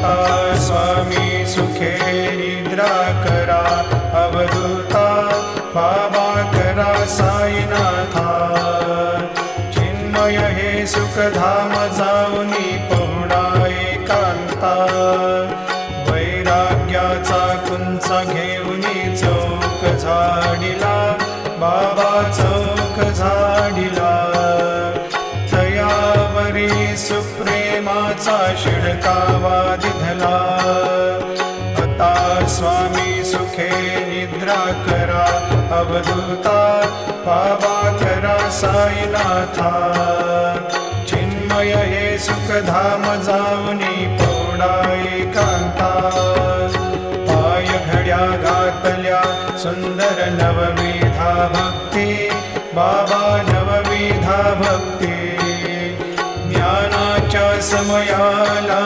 आता स्वामी सुखे निद्रा करा, अवधूता बाबा करा साईनाथा। चिन्मय हे सुखधाम जाऊनी पहुडा एकांता, वैराग्याचा कुंचा घेऊनी चौक झाडिला, बाबा चौक झाडिला। तयावरी सुप्रेमाचा शिडकावा दिधला, आता स्वामी सुखे निद्रा करा, अवधूता बाबा करा साईनाथा। चिन्मय हे सुखधाम जाऊनी पहुडा एकांता, पाय घड्या घातल्या सुंदर नवविधा भक्ती, बाबा नवविधा भक्ती। ज्ञानाच्या समयाला